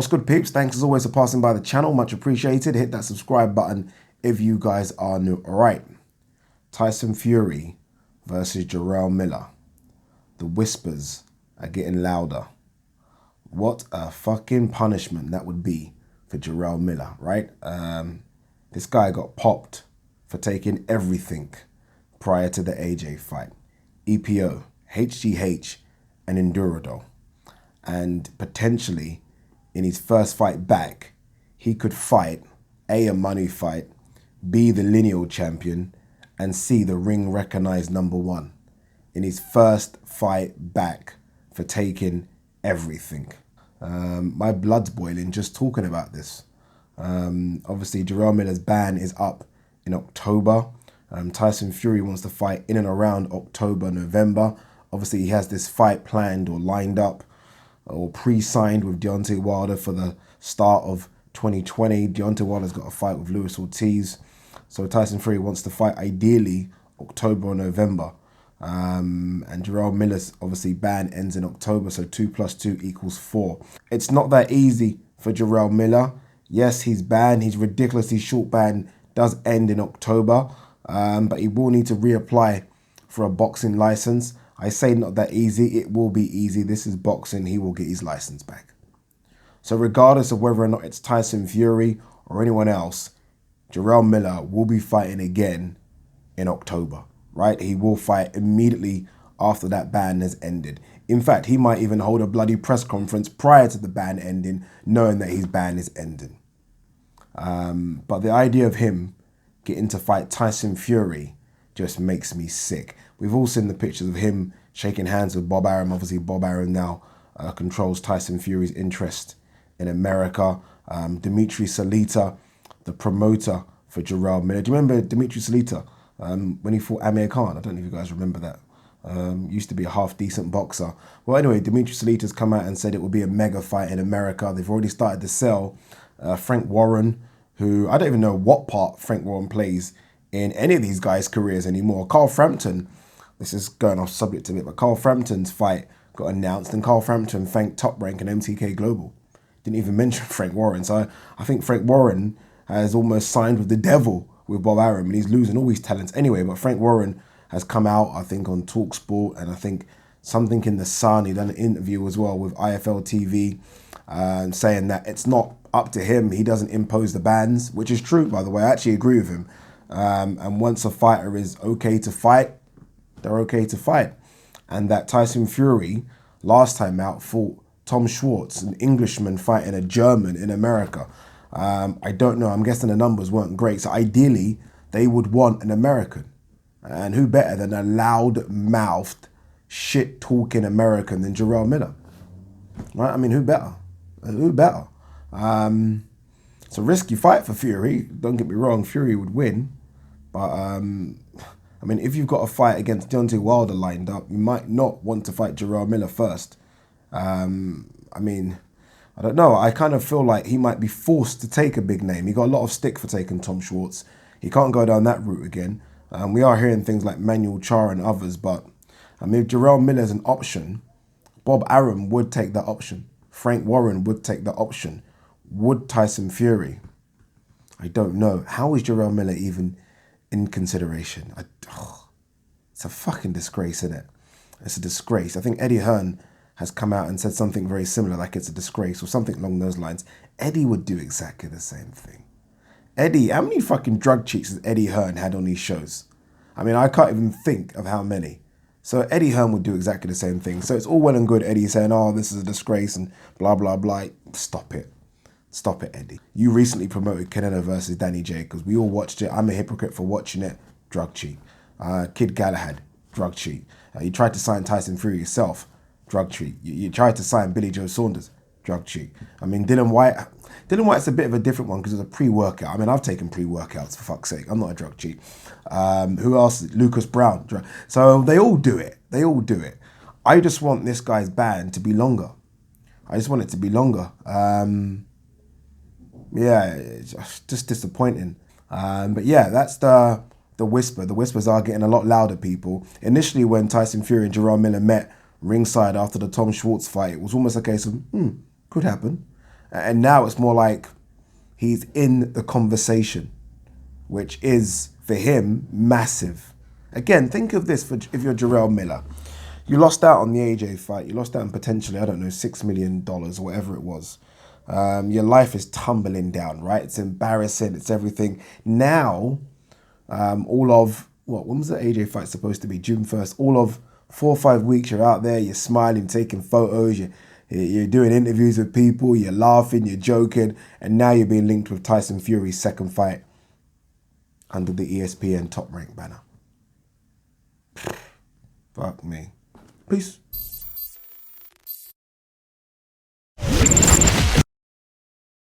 What's good, peeps? Thanks as always for passing by the channel. Much appreciated. Hit that subscribe button if you guys are new. All right. Tyson Fury versus Jarrell Miller. The whispers are getting louder. What a fucking punishment that would be for Jarrell Miller, right? This guy got popped for taking everything prior to the AJ fight. EPO, HGH, and Endurodol. And potentially, in his first fight back, he could fight A money fight, B, the lineal champion, and C, the ring recognized #1 in his first fight back for taking everything. My blood's boiling just talking about this. Obviously, Jarrell Miller's ban is up in October. Tyson Fury wants to fight in and around October, November. Obviously, he has this fight planned or lined up or pre-signed with Deontay Wilder for the start of 2020. Deontay Wilder's got a fight with Luis Ortiz. So Tyson Fury wants to fight ideally October or November. And Jarrell Miller's obviously ban ends in October, so 2 + 2 = 4. It's not that easy for Jarrell Miller. Yes, his ban, his ridiculously short ban does end in October, but he will need to reapply for a boxing license. I say not that easy. It will be easy. This is boxing. He will get his license back. So regardless of whether or not it's Tyson Fury or anyone else, Jarrell Miller will be fighting again in October, right? He will fight immediately after that ban has ended. In fact, he might even hold a bloody press conference prior to the ban ending, knowing that his ban is ending. But the idea of him getting to fight Tyson Fury just makes me sick. We've all seen the pictures of him shaking hands with Bob Arum. Obviously, Bob Arum now controls Tyson Fury's interest in America. Dimitri Salita, the promoter for Jarrell Miller. Do you remember Dimitri Salita when he fought Amir Khan? I don't know if you guys remember that. Used to be a half-decent boxer. Well, anyway, Dimitri Salita's come out and said it will be a mega fight in America. They've already started to sell Frank Warren, who I don't even know what part Frank Warren plays in any of these guys' careers anymore. Carl Frampton, this is going off subject a bit, but Carl Frampton's fight got announced and Carl Frampton thanked Top Rank and MTK Global. Didn't even mention Frank Warren. So I think Frank Warren has almost signed with the devil with Bob Arum and he's losing all his talents anyway. But Frank Warren has come out, I think, on TalkSport and I think something in The Sun. He done an interview as well with IFL TV saying that it's not up to him. He doesn't impose the bans, which is true, by the way. I actually agree with him. And once a fighter is okay to fight, they're okay to fight. And that Tyson Fury, last time out, fought Tom Schwartz, an Englishman fighting a German in America. I don't know. I'm guessing the numbers weren't great. So ideally, they would want an American. And who better than a loud-mouthed, shit-talking American than Jarrell Miller? Right? I mean, who better? Who better? It's a risky fight for Fury. Don't get me wrong, Fury would win. But, I mean, if you've got a fight against Deontay Wilder lined up, you might not want to fight Jarrell Miller first. I mean, I don't know. I kind of feel like he might be forced to take a big name. He got a lot of stick for taking Tom Schwartz. He can't go down that route again. We are hearing things like Manuel Char and others, but I mean, if Jarrell Miller's an option, Bob Arum would take that option. Frank Warren would take that option. Would Tyson Fury? I don't know. How is Jarrell Miller even in consideration? It's a fucking disgrace, isn't it? It's a disgrace. I think Eddie Hearn has come out and said something very similar, like it's a disgrace or something along those lines. Eddie would do exactly the same thing. Eddie, how many fucking drug cheats has Eddie Hearn had on these shows? I mean, I can't even think of how many. So Eddie Hearn would do exactly the same thing. So it's all well and good Eddie saying, oh, this is a disgrace and blah, blah, blah. Stop it. Stop it, Eddie. You recently promoted Canelo versus Danny Jacobs. We all watched it. I'm a hypocrite for watching it. Drug cheat. Kid Galahad, drug cheat. You tried to sign Tyson Fury yourself. Drug cheat. You tried to sign Billy Joe Saunders. Drug cheat. I mean, Dylan White's a bit of a different one because it's a pre-workout. I mean, I've taken pre-workouts, for fuck's sake. I'm not a drug cheat. Who else? Lucas Brown. So they all do it. They all do it. I just want this guy's ban to be longer. I just want it to be longer. Yeah, it's just disappointing. But yeah, that's the whisper. The whispers are getting a lot louder, people. Initially, when Tyson Fury and Jarrell Miller met ringside after the Tom Schwartz fight, it was almost a case of, could happen. And now it's more like he's in the conversation, which is, for him, massive. Again, think of this if you're Jarrell Miller. You lost out on the AJ fight. You lost out on potentially, I don't know, $6 million or whatever it was. Your life is tumbling down, right? It's embarrassing. It's everything. Now, all of, when was the AJ fight supposed to be? June 1st. All of 4 or 5 weeks, you're out there, you're smiling, taking photos, you're doing interviews with people, you're laughing, you're joking, and now you're being linked with Tyson Fury's second fight under the ESPN Top Rank banner. Fuck me. Peace.